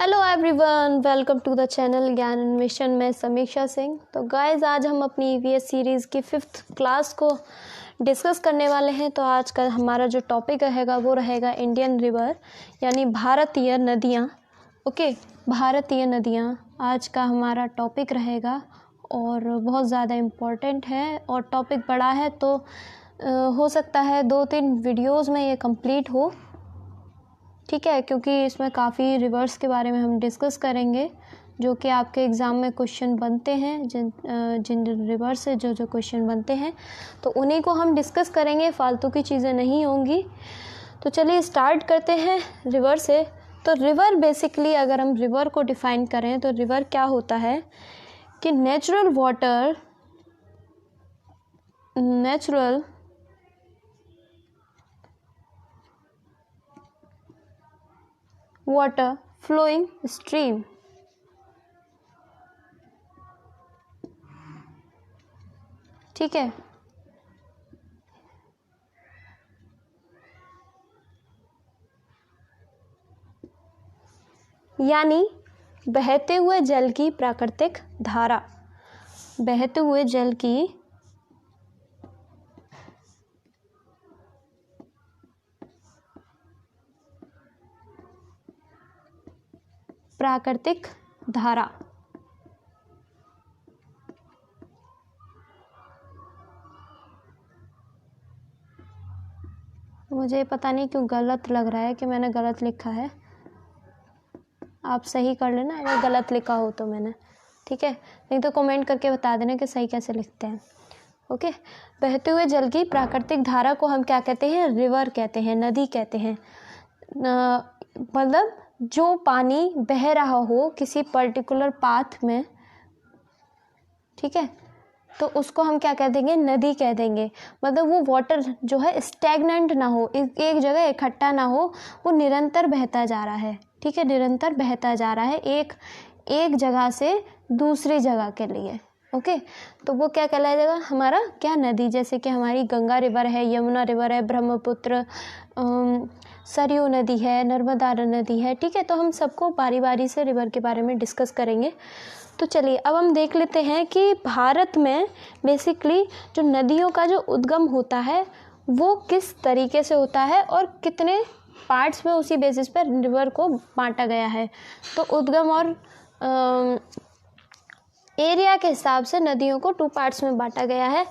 Hello everyone, welcome to the channel Gyan Anveshan. मैं समीक्षा सिंह। तो गाइस, आज हम अपनी ईवीएस सीरीज़ की 5th क्लास को डिस्कस करने वाले हैं। तो आज का हमारा जो टॉपिक रहेगा वो रहेगा इंडियन रिवर, यानी भारतीय नदियाँ। ओके, भारतीय नदियाँ आज का हमारा टॉपिक रहेगा और बहुत ज़्यादा इम्पोर्टेंट है और टॉपिक बड़ा है, तो हो सकता है 2-3 वीडियोज़ में ये कंप्लीट हो, ठीक है, क्योंकि इसमें काफ़ी रिवर्स के बारे में हम डिस्कस करेंगे जो कि आपके एग्ज़ाम में क्वेश्चन बनते हैं। जिन रिवर्स से जो क्वेश्चन बनते हैं तो उन्हीं को हम डिस्कस करेंगे, फालतू की चीज़ें नहीं होंगी। तो चलिए स्टार्ट करते हैं रिवर से। तो रिवर बेसिकली अगर हम रिवर को डिफ़ाइन करें तो रिवर क्या होता है कि नेचुरल वाटर फ्लोइंग स्ट्रीम। ठीक है, यानी बहते हुए जल की प्राकृतिक धारा। बहते हुए जल की प्राकृतिक धारा। मुझे पता नहीं क्यों गलत लग रहा है कि मैंने गलत लिखा है। आप सही कर लेना अगर गलत लिखा हो तो मैंने, ठीक है, नहीं तो कमेंट करके बता देना कि सही कैसे लिखते हैं। ओके, बहते हुए जल की प्राकृतिक धारा को हम क्या कहते हैं? रिवर कहते हैं, नदी कहते हैं। मतलब जो पानी बह रहा हो किसी पर्टिकुलर पाथ में, ठीक है, तो उसको हम क्या कह देंगे? नदी कह देंगे। मतलब वो वाटर जो है स्टैग्नेंट ना हो, एक जगह इकट्ठा ना हो, वो निरंतर बहता जा रहा है। ठीक है, निरंतर बहता जा रहा है एक जगह से दूसरी जगह के लिए। ओके, तो वो क्या कहलाएगा? हमारा क्या? नदी। जैसे कि हमारी गंगा रिवर है, यमुना रिवर है, ब्रह्मपुत्र, सरयू नदी है, नर्मदा नदी है। ठीक है, तो हम सबको बारी बारी से रिवर के बारे में डिस्कस करेंगे। तो चलिए अब हम देख लेते हैं कि भारत में बेसिकली जो नदियों का जो उद्गम होता है वो किस तरीके से होता है और कितने पार्ट्स में उसी बेसिस पर रिवर को बांटा गया है। तो उद्गम और एरिया के हिसाब से नदियों को 2 पार्ट्स में बांटा गया है।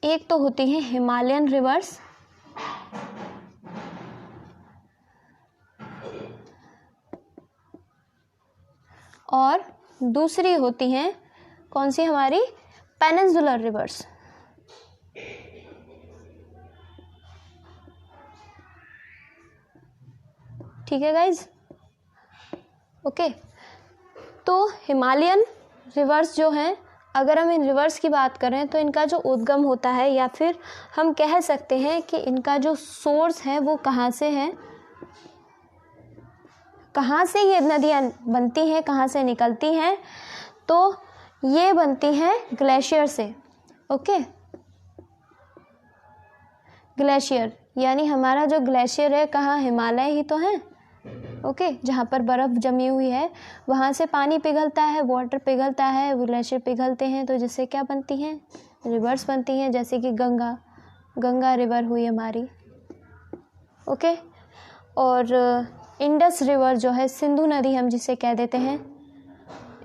एक तो होती है हिमालयन रिवर्स, और दूसरी होती हैं कौन सी? हमारी पेनिनसुलर रिवर्स। ठीक है गाइज, ओके। तो हिमालयन रिवर्स जो हैं, अगर हम इन रिवर्स की बात करें तो इनका जो उद्गम होता है, या फिर हम कह सकते हैं कि इनका जो सोर्स है वो कहाँ से है, कहाँ से ये नदियाँ बनती हैं, कहाँ से निकलती हैं? तो ये बनती हैं ग्लेशियर से। ओके, ग्लेशियर यानी हमारा जो ग्लेशियर है कहाँ? हिमालय ही तो है। ओके, जहाँ पर बर्फ़ जमी हुई है वहाँ से पानी पिघलता है, वाटर पिघलता है, वो ग्लेशियर पिघलते हैं, तो जिससे क्या बनती हैं? रिवर्स बनती हैं। जैसे कि गंगा रिवर हुई हमारी। ओके, और इंडस रिवर जो है, सिंधु नदी हम जिसे कह देते हैं,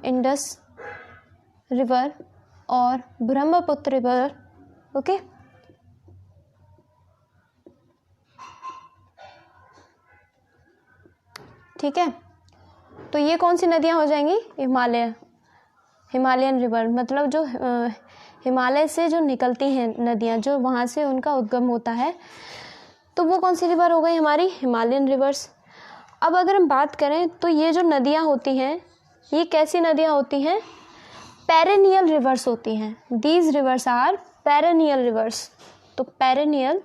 इंडस रिवर, और ब्रह्मपुत्र रिवर। ओके, ठीक है, तो ये कौन सी नदियाँ हो जाएंगी? Himalayan river. मतलब जो हिमालय से जो निकलती हैं नदियाँ, जो वहाँ से उनका उद्गम होता है, तो वो कौन सी रिवर हो गई? हमारी हिमालयन रिवर्स। अब अगर हम बात करें तो ये जो नदियाँ होती हैं ये कैसी नदियाँ होती हैं? पेरेनियल रिवर्स होती हैं। These rivers are perennial rivers. तो पेरेनियल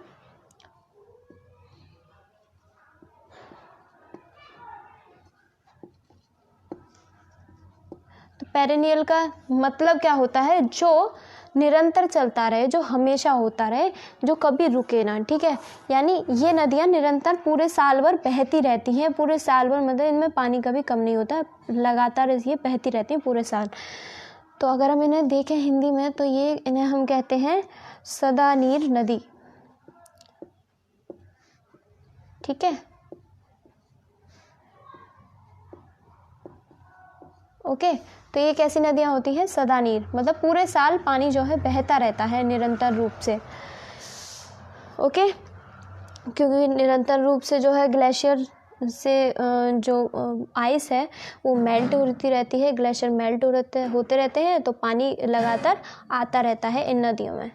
का मतलब क्या होता है? जो निरंतर चलता रहे, जो हमेशा होता रहे, जो कभी रुके ना, ठीक है। यानी ये नदियाँ निरंतर पूरे साल भर बहती रहती हैं, पूरे साल भर, मतलब इनमें पानी का भी कम नहीं होता, लगातार ये बहती रहती हैं पूरे साल। तो अगर हम इन्हें देखें हिंदी में तो ये इन्हें हम कहते हैं सदानीर नदी, ठीक है, ओके। तो ये कैसी नदियाँ होती हैं? सदानीर, मतलब पूरे साल पानी जो है बहता रहता है निरंतर रूप से, ओके। क्योंकि निरंतर रूप से जो है ग्लेशियर से जो आइस है वो मेल्ट होती रहती है, ग्लेशियर मेल्ट होते रहते हैं, तो पानी लगातार आता रहता है इन नदियों में,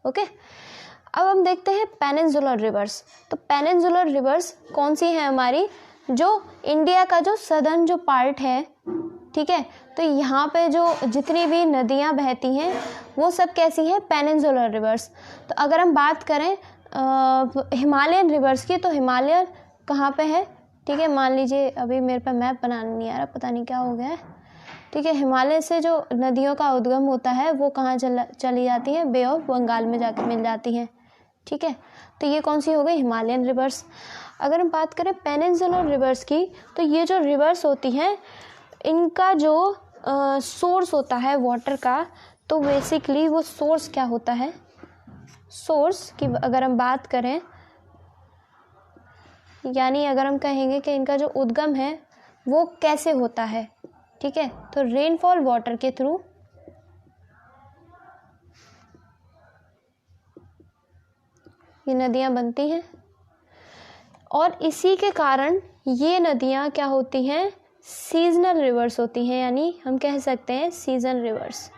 ओके। अब हम देखते हैं पेनिनसुलर रिवर्स। तो पेनिनसुलर रिवर्स कौन सी है हमारी? जो इंडिया का जो सदर्न जो पार्ट है, ठीक है, तो यहाँ पे जो जितनी भी नदियाँ बहती हैं वो सब कैसी हैं? Peninsular reverse. तो अगर हम बात करें हिमालयन रिवर्स की, तो हिमालय कहाँ पे है? ठीक है, मान लीजिए अभी मेरे पे मैप बनाना नहीं आ रहा, पता नहीं क्या हो गया है, ठीक है। हिमालय से जो नदियों का उद्गम होता है वो कहाँ चली जाती है? बे ऑफ बंगाल में जाकर मिल जाती हैं, ठीक है। तो ये कौन सी हो गई? Himalayan reverse. अगर हम बात करें पेनिनसुलर रिवर्स की, तो ये जो रिवर्स होती हैं इनका जो सोर्स होता है वाटर का, तो बेसिकली वो सोर्स क्या होता है? सोर्स की अगर हम बात करें, यानी अगर हम कहेंगे कि इनका जो उद्गम है वो कैसे होता है, ठीक है, तो रेनफॉल वाटर के थ्रू ये नदियाँ बनती हैं, और इसी के कारण ये नदियाँ क्या होती हैं? सीजनल रिवर्स होती हैं, यानी हम कह सकते हैं सीजन रिवर्स,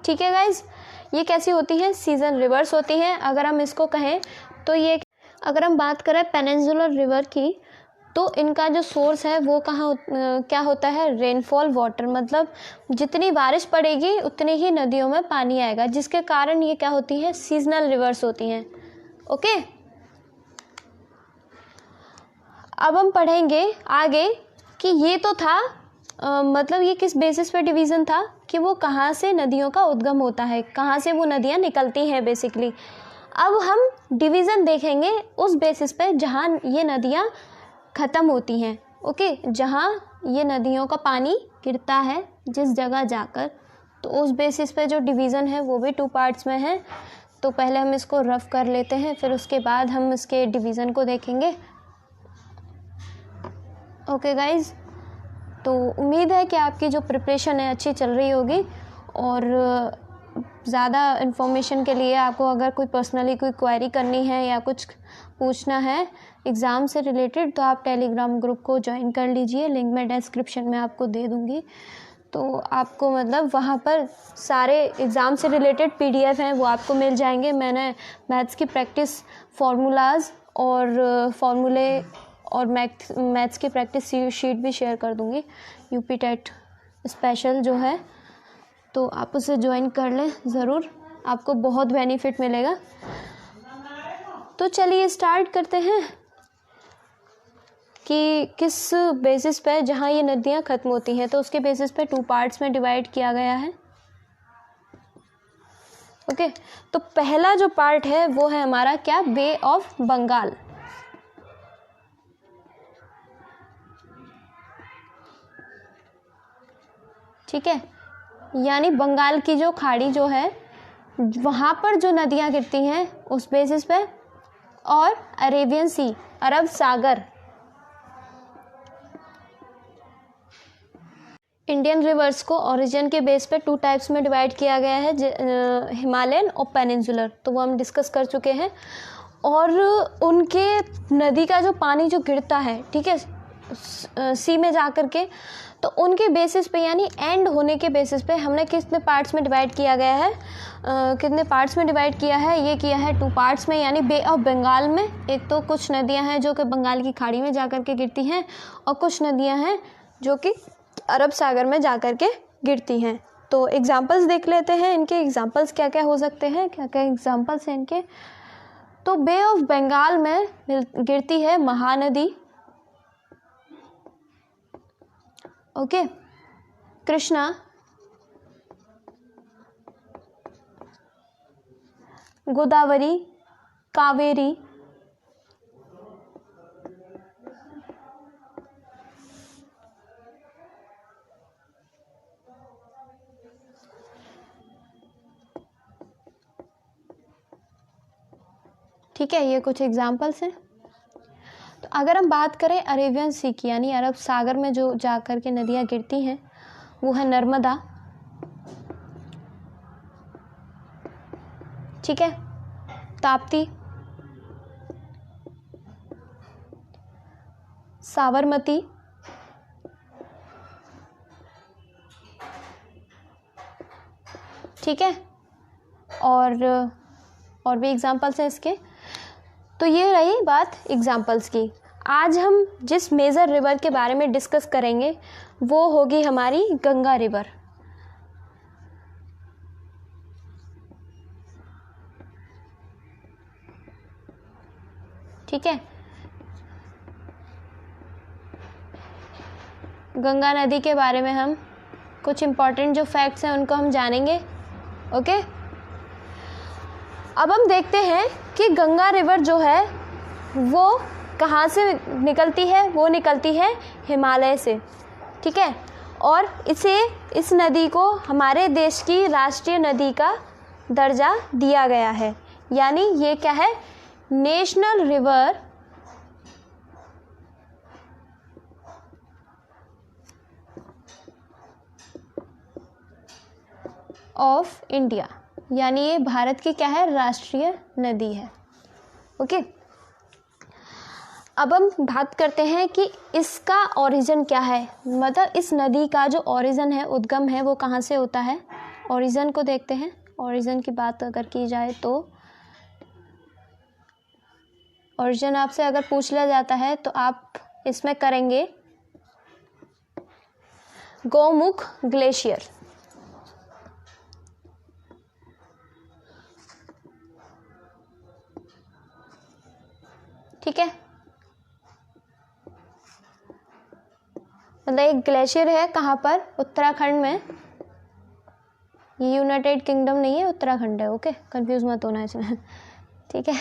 ठीक है गाइज। ये कैसी होती हैं? सीजन रिवर्स होती हैं। अगर हम इसको कहें तो ये, अगर हम बात करें पेनिनसुलर रिवर की, तो इनका जो सोर्स है वो क्या होता है? रेनफॉल वाटर, मतलब जितनी बारिश पड़ेगी उतनी ही नदियों में पानी आएगा, जिसके कारण ये क्या होती है? सीजनल रिवर्स होती हैं, ओके। अब हम पढ़ेंगे आगे कि ये तो था मतलब ये किस बेसिस पे डिवीज़न था कि वो कहाँ से नदियों का उद्गम होता है, कहाँ से वो नदियाँ निकलती हैं बेसिकली। अब हम डिवीज़न देखेंगे उस बेसिस पे जहाँ ये नदियाँ ख़त्म होती हैं, ओके, जहाँ ये नदियों का पानी गिरता है जिस जगह जाकर, तो उस बेसिस पे जो डिवीज़न है वो भी 2 पार्ट्स में है। तो पहले हम इसको रफ कर लेते हैं, फिर उसके बाद हम इसके डिवीज़न को देखेंगे, ओके गाइज़। तो उम्मीद है कि आपकी जो प्रिपरेशन है अच्छी चल रही होगी, और ज़्यादा इन्फॉर्मेशन के लिए आपको अगर कोई पर्सनली कोई क्वेरी करनी है या कुछ पूछना है एग्ज़ाम से रिलेटेड, तो आप टेलीग्राम ग्रुप को ज्वाइन कर लीजिए, लिंक मैं डिस्क्रिप्शन में आपको दे दूँगी। तो आपको मतलब वहाँ पर सारे एग्ज़ाम से रिलेटेड PDF हैं वो आपको मिल जाएंगे। मैंने मैथ्स की प्रैक्टिस फार्मूलाज और फार्मूले और मैथ्स की प्रैक्टिस शीट भी शेयर कर दूँगी, यूपी टेट स्पेशल जो है, तो आप उसे ज्वाइन कर लें ज़रूर, आपको बहुत बेनिफिट मिलेगा। तो चलिए स्टार्ट करते हैं कि किस बेसिस पे जहाँ ये नदियाँ ख़त्म होती हैं, तो उसके बेसिस पे 2 पार्ट्स में डिवाइड किया गया है, ओके। तो पहला जो पार्ट है वो है हमारा क्या? बे ऑफ बंगाल, ठीक है, यानी बंगाल की जो खाड़ी जो है वहाँ पर जो नदियाँ गिरती हैं उस बेसिस पे, और अरेबियन सी, अरब सागर। इंडियन रिवर्स को ओरिजिन के बेस पे 2 टाइप्स में डिवाइड किया गया है, हिमालयन और पेनिनसुलर, तो वो हम डिस्कस कर चुके हैं। और उनके नदी का जो पानी जो गिरता है, ठीक है, सी में जा कर के, तो उनके बेसिस पे यानी एंड होने के बेसिस पे हमने कितने पार्ट्स में डिवाइड किया गया है, कितने पार्ट्स में डिवाइड किया है? ये किया है 2 पार्ट्स में, यानी बे ऑफ बंगाल में एक तो कुछ नदियां हैं जो कि बंगाल की खाड़ी में जा कर के गिरती हैं, और कुछ नदियां हैं जो कि अरब सागर में जा कर के गिरती हैं। तो एग्जांपल्स देख लेते हैं, इनके एग्जांपल्स क्या क्या हो सकते हैं, क्या क्या एग्जांपल्स हैं इनके। तो बे ऑफ बंगाल में गिरती है महानदी, ओके। कृष्णा, गोदावरी, कावेरी, ठीक है, ये कुछ एग्जाम्पल्स हैं। तो अगर हम बात करें अरेबियन सी की, यानी अरब सागर में जो जाकर के नदियाँ गिरती हैं, वो है नर्मदा, ठीक है, ताप्ती, साबरमती, ठीक है, और भी एग्जाम्पल्स हैं इसके। तो ये रही बात एग्जाम्पल्स की। आज हम जिस मेजर रिवर के बारे में डिस्कस करेंगे वो होगी हमारी गंगा रिवर। ठीक है, गंगा नदी के बारे में हम कुछ इम्पॉर्टेंट जो फैक्ट्स हैं उनको हम जानेंगे। ओके, अब हम देखते हैं कि गंगा रिवर जो है वो कहाँ से निकलती है। वो निकलती है हिमालय से, ठीक है, और इस नदी को हमारे देश की राष्ट्रीय नदी का दर्जा दिया गया है, यानी ये क्या है, नेशनल रिवर ऑफ इंडिया, यानी ये भारत की क्या है, राष्ट्रीय नदी है। ओके, अब हम बात करते हैं कि इसका ओरिजिन क्या है, मतलब इस नदी का जो ओरिजिन है, उद्गम है, वो कहाँ से होता है। ओरिजिन को देखते हैं। ओरिजिन की बात अगर की जाए तो ओरिजिन आपसे अगर पूछ लिया जाता है तो आप इसमें करेंगे गौमुख ग्लेशियर। ठीक है, मतलब एक ग्लेशियर है, कहाँ पर, उत्तराखंड में। ये यूनाइटेड किंगडम नहीं है, उत्तराखंड है। ओके, कंफ्यूज मत होना इसमें। ठीक है,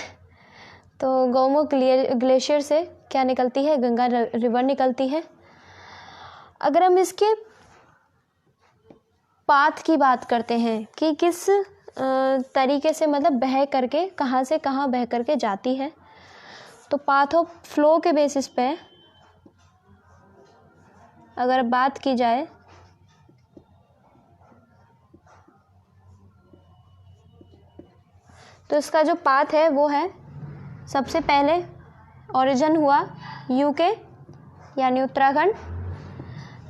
तो गौमुख ग्लेशियर से क्या निकलती है, गंगा रिवर निकलती है। अगर हम इसके पाथ की बात करते हैं कि किस तरीके से, मतलब बह करके कहाँ से कहाँ बह करके जाती है, तो पाथ ऑफ फ्लो के बेसिस पे अगर बात की जाए तो इसका जो पाथ है वो है, सबसे पहले ओरिजिन हुआ यूके यानी उत्तराखंड,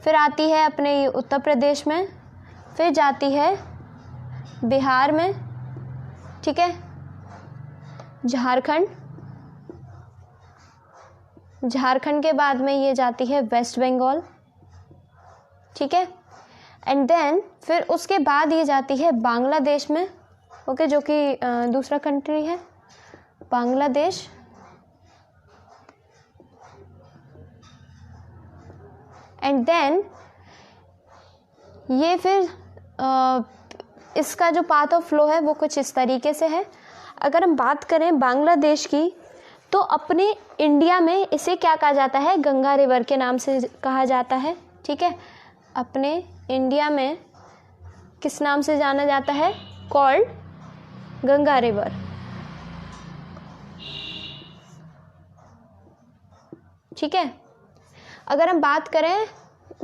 फिर आती है अपने उत्तर प्रदेश में, फिर जाती है बिहार में, ठीक है, झारखंड के बाद में ये जाती है वेस्ट बंगाल, ठीक है, एंड देन फिर उसके बाद ये जाती है बांग्लादेश में। ओके, जो कि दूसरा कंट्री है बांग्लादेश, एंड देन ये फिर इसका जो पाथ ऑफ फ्लो है वो कुछ इस तरीके से है। अगर हम बात करें बांग्लादेश की, तो अपने इंडिया में इसे क्या कहा जाता है, गंगा रिवर के नाम से कहा जाता है। ठीक है, अपने इंडिया में किस नाम से जाना जाता है, कॉल्ड गंगा रिवर। ठीक है, अगर हम बात करें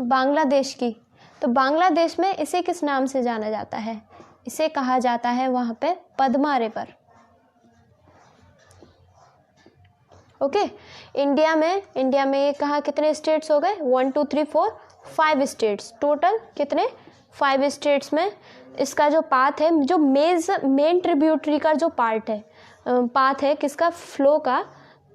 बांग्लादेश की, तो बांग्लादेश में इसे किस नाम से जाना जाता है, इसे कहा जाता है वहाँ पे पद्मा रिवर। ओके, इंडिया में ये कहाँ कितने स्टेट्स हो गए, 1 2 3 4 5 स्टेट्स, टोटल कितने 5 स्टेट्स में इसका जो पाथ है, जो मेन ट्रिब्यूटरी का जो पाथ है किसका, फ्लो का,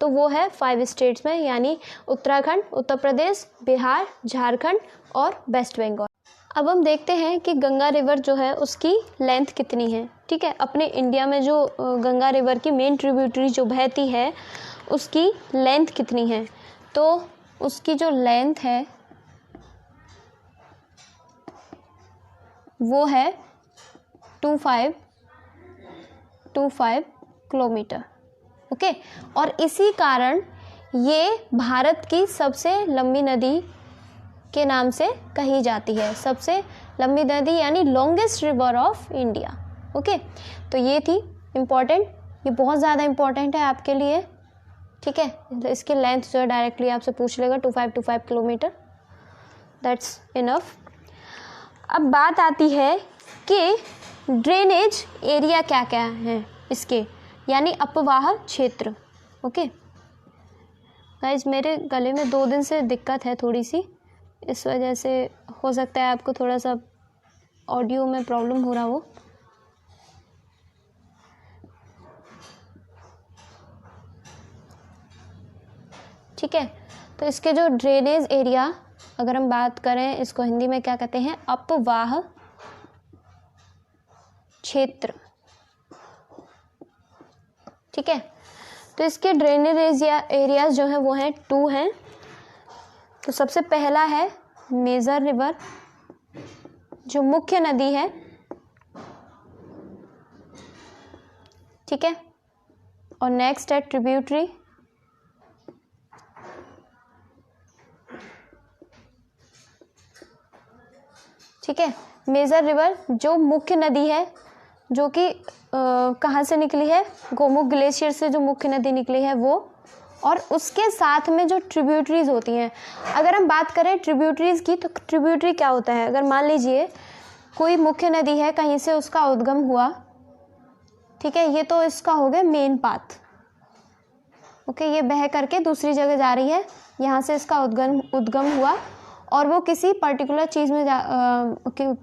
तो वो है 5 स्टेट्स में, यानी उत्तराखंड, उत्तर प्रदेश, बिहार, झारखंड और वेस्ट बंगाल। अब हम देखते हैं कि गंगा रिवर जो है उसकी लेंथ कितनी है। ठीक है, अपने इंडिया में जो गंगा रिवर की मेन ट्रिब्यूटरी जो बहती है उसकी लेंथ कितनी है, तो उसकी जो लेंथ है वो है 2525 किलोमीटर। ओके, और इसी कारण ये भारत की सबसे लंबी नदी के नाम से कही जाती है, सबसे लंबी नदी यानी longest river of India. Okay, तो ये थी इम्पॉर्टेंट, ये बहुत ज़्यादा इम्पॉर्टेंट है आपके लिए। ठीक है, इसकी लेंथ जो है डायरेक्टली आपसे पूछ लेगा 2525 किलोमीटर, दैट्स इनफ। अब बात आती है कि ड्रेनेज एरिया क्या क्या है इसके, यानी अपवाह क्षेत्र। ओके गाइज, मेरे गले में 2 दिन से दिक्कत है थोड़ी सी, इस वजह से हो सकता है आपको थोड़ा सा ऑडियो में प्रॉब्लम हो रहा हो। ठीक है, तो इसके जो ड्रेनेज एरिया, अगर हम बात करें इसको हिंदी में क्या कहते हैं, अपवाह क्षेत्र। ठीक है, तो इसके ड्रेनेज एरियाज जो हैं वो हैं 2 हैं। तो सबसे पहला है मेजर रिवर, जो मुख्य नदी है। ठीक है, और नेक्स्ट है ट्रिब्यूटरी। ठीक है, मेजर रिवर जो मुख्य नदी है, जो कि कहाँ से निकली है, गोमुख ग्लेशियर से जो मुख्य नदी निकली है वो, और उसके साथ में जो ट्रिब्यूटरीज होती हैं। अगर हम बात करें ट्रिब्यूटरीज की, तो ट्रिब्यूटरी क्या होता है, अगर मान लीजिए कोई मुख्य नदी है, कहीं से उसका उद्गम हुआ। ठीक है, ये तो इसका हो गया मेन पाथ। ओके, ये बह करके दूसरी जगह जा रही है, यहाँ से इसका उद्गम हुआ और वो किसी पर्टिकुलर चीज़ में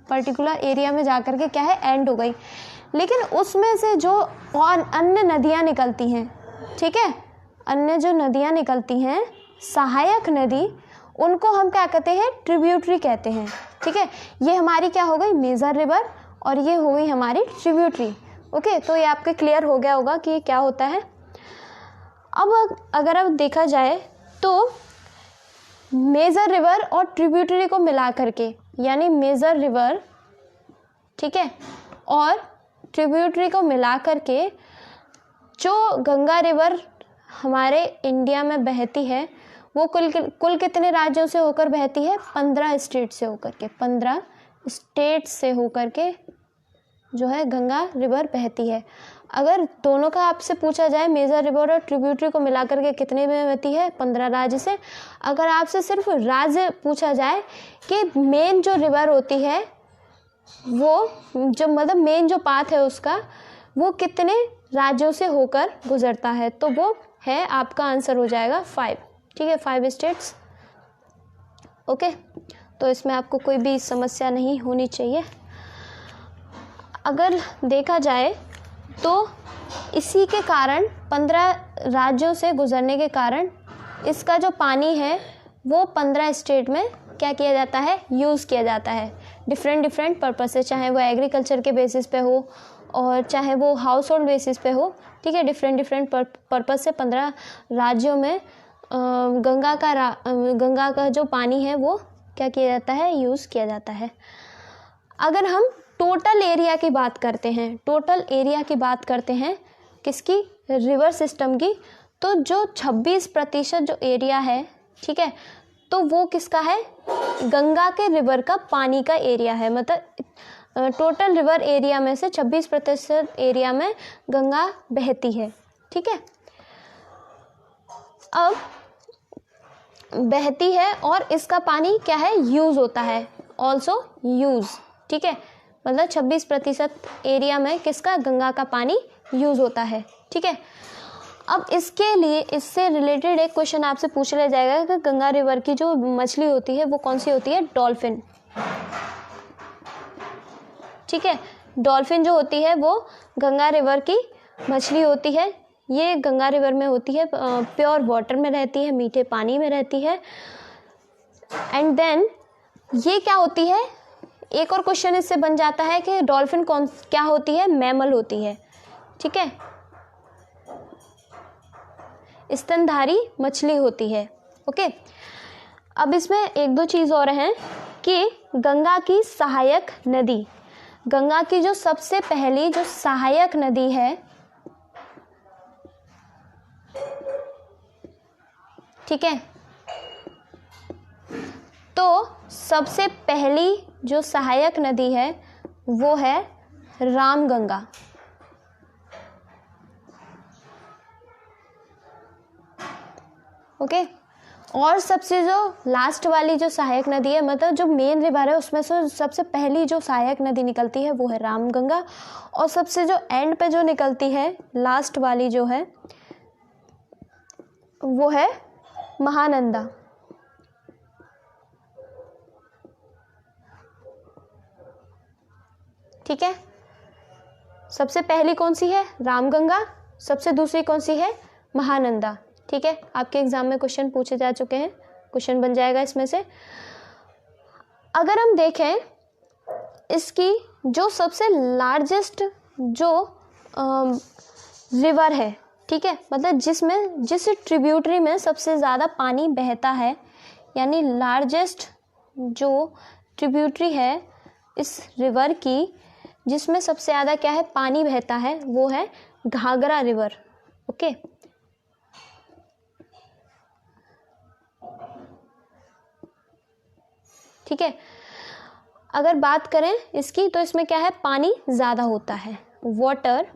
पर्टिकुलर एरिया में जा करके क्या है, एंड हो गई। लेकिन उसमें से जो और अन्य नदियाँ निकलती हैं, ठीक है, अन्य जो नदियाँ निकलती हैं, सहायक नदी, उनको हम क्या कहते हैं, ट्रिब्यूटरी कहते हैं। ठीक है, ये हमारी क्या हो गई, मेजर रिवर, और ये हो गई हमारी ट्रिब्यूटरी। ओके, तो ये आपके क्लियर हो गया होगा कि क्या होता है। अब अगर अब देखा जाए तो मेजर रिवर और ट्रिब्यूटरी को मिला करके, यानी मेजर रिवर, ठीक है, और ट्रिब्यूटरी को मिला करके जो गंगा रिवर हमारे इंडिया में बहती है, वो कुल कितने राज्यों से होकर बहती है, 15 स्टेट से होकर के, 15 स्टेट से होकर के जो है गंगा रिवर बहती है। अगर दोनों का आपसे पूछा जाए, मेजर रिवर और ट्रिब्यूटरी को मिलाकर के कितने में बहती है, 15 राज्य से। अगर आपसे सिर्फ राज्य पूछा जाए कि मेन जो रिवर होती है, वो जो मतलब मेन जो पाथ है उसका, वो कितने राज्यों से होकर गुजरता है, तो वो है, आपका आंसर हो जाएगा 5। ठीक है, 5 स्टेट्स। ओके, तो इसमें आपको कोई भी समस्या नहीं होनी चाहिए। अगर देखा जाए तो इसी के कारण 15 राज्यों से गुजरने के कारण इसका जो पानी है वो 15 स्टेट में क्या किया जाता है, यूज़ किया जाता है डिफरेंट पर्पस से, चाहे वो एग्रीकल्चर के बेसिस पे हो और चाहे वो हाउस होल्ड बेसिस पे हो। ठीक है, डिफरेंट पर्पस से 15 राज्यों में गंगा का जो पानी है वो क्या किया जाता है, यूज़ किया जाता है। अगर हम टोटल एरिया की बात करते हैं, टोटल एरिया की बात करते हैं किसकी, रिवर सिस्टम की, तो जो 26% जो एरिया है, ठीक है, तो वो किसका है, गंगा के रिवर का पानी का एरिया है। मतलब टोटल रिवर एरिया में से 26% एरिया में गंगा बहती है। ठीक है, अब बहती है और इसका पानी क्या है, यूज़ होता है, ऑल्सो यूज़। ठीक है, मतलब 26% एरिया में किसका, गंगा का पानी यूज़ होता है। ठीक है, अब इसके लिए इससे रिलेटेड एक क्वेश्चन आपसे पूछ लिया जाएगा कि गंगा रिवर की जो मछली होती है वो कौन सी होती है, डॉल्फिन। ठीक है, डॉल्फिन जो होती है वो गंगा रिवर की मछली होती है। ये गंगा रिवर में होती है, प्योर वाटर में रहती है, मीठे पानी में रहती है। एंड देन ये क्या होती है, एक और क्वेश्चन इससे बन जाता है कि डॉल्फिन क्या होती है, मैमल होती है। ठीक है, स्तनधारी मछली होती है। ओके, अब इसमें 1-2 चीज़ और हैं कि गंगा की सहायक नदी, गंगा की जो सबसे पहली जो सहायक नदी है, ठीक है, तो सबसे पहली जो सहायक नदी है वो है रामगंगा। ओके, और सबसे जो लास्ट वाली जो सहायक नदी है, मतलब जो मेन रिवर है उसमें से सबसे पहली जो सहायक नदी निकलती है वो है रामगंगा, और सबसे जो एंड पे जो निकलती है लास्ट वाली जो है वो है महानंदा। ठीक है, सबसे पहली कौन सी है? रामगंगा। सबसे दूसरी कौन सी है? महानंदा। ठीक है, आपके एग्जाम में क्वेश्चन पूछे जा चुके हैं, क्वेश्चन बन जाएगा इसमें से। अगर हम देखें इसकी जो सबसे लार्जेस्ट जो रिवर है, ठीक है, मतलब जिस ट्रिब्यूटरी में सबसे ज़्यादा पानी बहता है, यानी लार्जेस्ट जो ट्रिब्यूटरी है इस रिवर की जिसमें सबसे ज़्यादा क्या है? पानी बहता है, वो है घाघरा रिवर। ओके, ठीक है, अगर बात करें इसकी तो इसमें क्या है? पानी ज़्यादा होता है, वाटर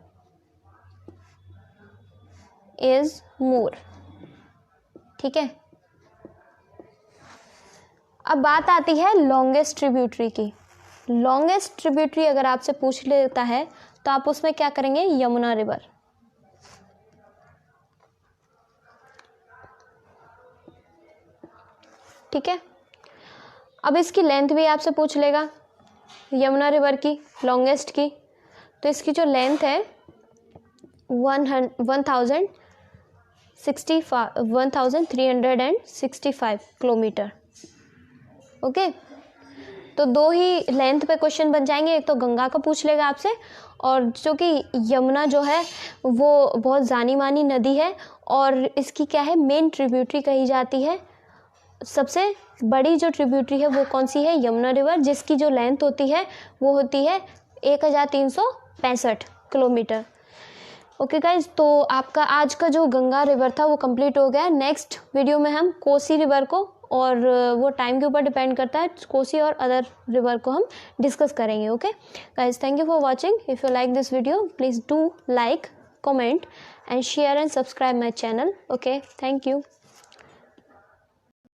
इज मोर। ठीक है, अब बात आती है लॉन्गेस्ट ट्रिब्यूटरी की। लॉन्गेस्ट ट्रिब्यूटरी अगर आपसे पूछ लेता है तो आप उसमें क्या करेंगे? यमुना रिवर। ठीक है, अब इसकी लेंथ भी आपसे पूछ लेगा, यमुना रिवर की लॉन्गेस्ट की, तो इसकी जो लेंथ है 1365 किलोमीटर। ओके, तो दो ही लेंथ पे क्वेश्चन बन जाएंगे, एक तो गंगा का पूछ लेगा आपसे, और जो कि यमुना जो है वो बहुत जानी मानी नदी है, और इसकी क्या है? मेन ट्रिब्यूटरी कही जाती है। सबसे बड़ी जो ट्रिब्यूटरी है वो कौन सी है? यमुना रिवर, जिसकी जो लेंथ होती है वो होती है 1365 किलोमीटर। ओके गाइज, तो आपका आज का जो गंगा रिवर था वो कंप्लीट हो गया। नेक्स्ट वीडियो में हम कोसी रिवर को, और वो टाइम के ऊपर डिपेंड करता है, कोसी और अदर रिवर को हम डिस्कस करेंगे। Okay guys, thank you for watching. If you like this video please do like, comment and share and subscribe my channel. Okay, thank you.